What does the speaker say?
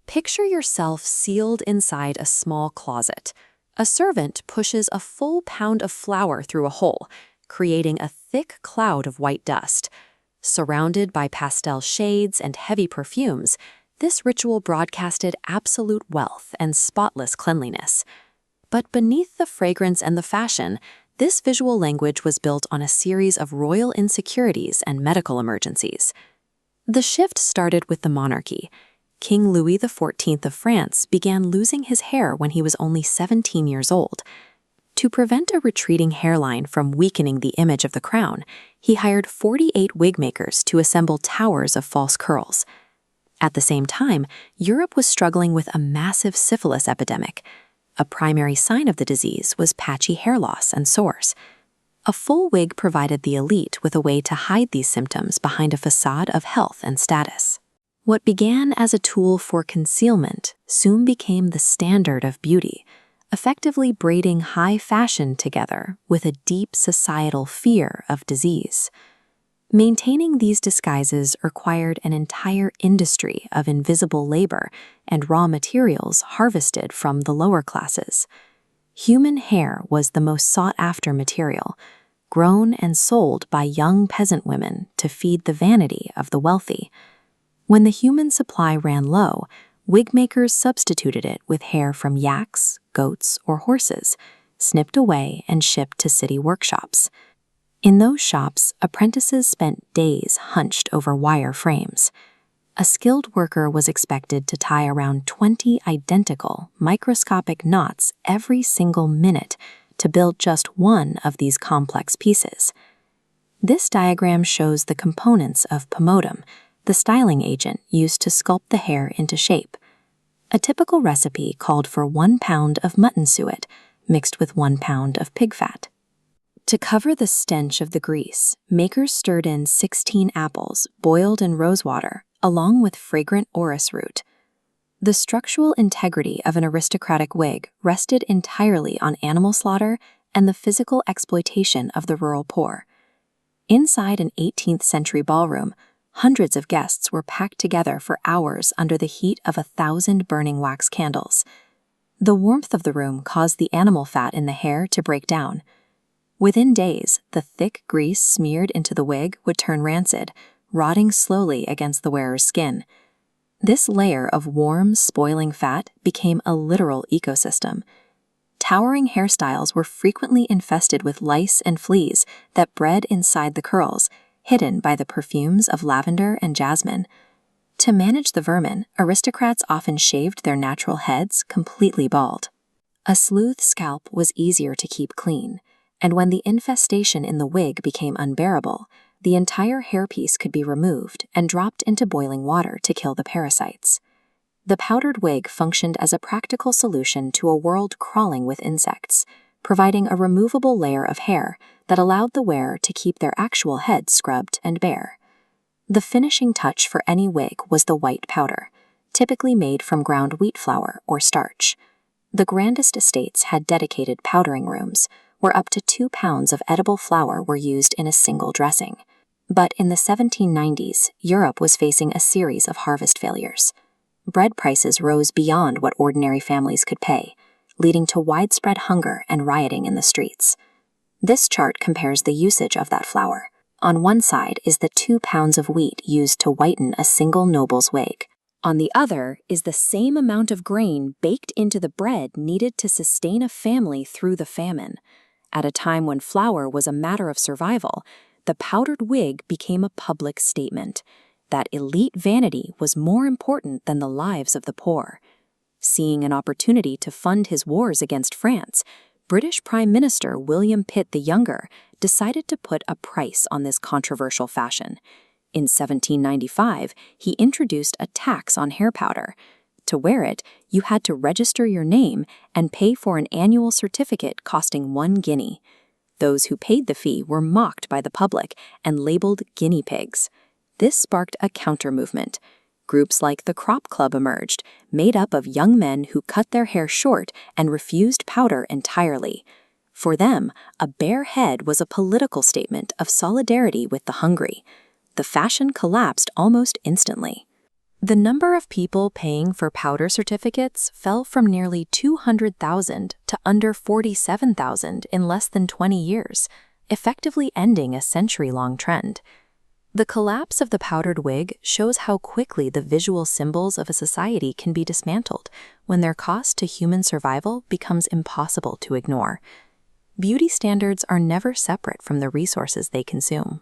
Picture yourself sealed inside a small closet. A servant pushes a full pound of flour through a hole, creating a thick cloud of white dust. Surrounded by pastel shades and heavy perfumes, this ritual broadcasted absolute wealth and spotless cleanliness. But beneath the fragrance and the fashion, this visual language was built on a series of royal insecurities and medical emergencies. The shift started with the monarchy. King Louis XIV of France began losing his hair when he was only 17 years old. To prevent a retreating hairline from weakening the image of the crown, he hired 48 wig makers to assemble towers of false curls. At the same time, Europe was struggling with a massive syphilis epidemic. A primary sign of the disease was patchy hair loss and sores. A full wig provided the elite with a way to hide these symptoms behind a facade of health and status. What began as a tool for concealment soon became the standard of beauty, effectively braiding high fashion together with a deep societal fear of disease. Maintaining these disguises required an entire industry of invisible labor and raw materials harvested from the lower classes. Human hair was the most sought-after material, grown and sold by young peasant women to feed the vanity of the wealthy. When the human supply ran low, wig makers substituted it with hair from yaks, goats, or horses, snipped away and shipped to city workshops. In those shops, apprentices spent days hunched over wire frames. A skilled worker was expected to tie around 20 identical, microscopic knots every single minute to build just one of these complex pieces. This diagram shows the components of pomatum, the styling agent used to sculpt the hair into shape. A typical recipe called for 1 pound of mutton suet mixed with 1 pound of pig fat. To cover the stench of the grease, makers stirred in 16 apples boiled in rosewater along with fragrant orris root. The structural integrity of an aristocratic wig rested entirely on animal slaughter and the physical exploitation of the rural poor. Inside an 18th century ballroom, hundreds of guests were packed together for hours under the heat of 1,000 burning wax candles. The warmth of the room caused the animal fat in the hair to break down. Within days, the thick grease smeared into the wig would turn rancid, rotting slowly against the wearer's skin. This layer of warm, spoiling fat became a literal ecosystem. Towering hairstyles were frequently infested with lice and fleas that bred inside the curls, hidden by the perfumes of lavender and jasmine. To manage the vermin, aristocrats often shaved their natural heads completely bald. A smooth scalp was easier to keep clean, and when the infestation in the wig became unbearable, the entire hairpiece could be removed and dropped into boiling water to kill the parasites. The powdered wig functioned as a practical solution to a world crawling with insects, providing a removable layer of hair that allowed the wearer to keep their actual head scrubbed and bare. The finishing touch for any wig was the white powder, typically made from ground wheat flour or starch. The grandest estates had dedicated powdering rooms, where up to 2 pounds of edible flour were used in a single dressing. But in the 1790s, Europe was facing a series of harvest failures. Bread prices rose beyond what ordinary families could pay, leading to widespread hunger and rioting in the streets. This chart compares the usage of that flour. On one side is the 2 pounds of wheat used to whiten a single noble's wig. On the other is the same amount of grain baked into the bread needed to sustain a family through the famine. At a time when flour was a matter of survival, the powdered wig became a public statement that elite vanity was more important than the lives of the poor. Seeing an opportunity to fund his wars against France, British Prime Minister William Pitt the Younger decided to put a price on this controversial fashion. In 1795, he introduced a tax on hair powder. To wear it, you had to register your name and pay for an annual certificate costing 1 guinea. Those who paid the fee were mocked by the public and labeled guinea-pigs. This sparked a counter-movement. Groups like the Crop Club emerged, made up of young men who cut their hair short and refused powder entirely. For them, a bare head was a political statement of solidarity with the hungry. The fashion collapsed almost instantly. The number of people paying for powder certificates fell from nearly 200,000 to under 47,000 in less than 20 years, effectively ending a century-long trend. The collapse of the powdered wig shows how quickly the visual symbols of a society can be dismantled when their cost to human survival becomes impossible to ignore. Beauty standards are never separate from the resources they consume.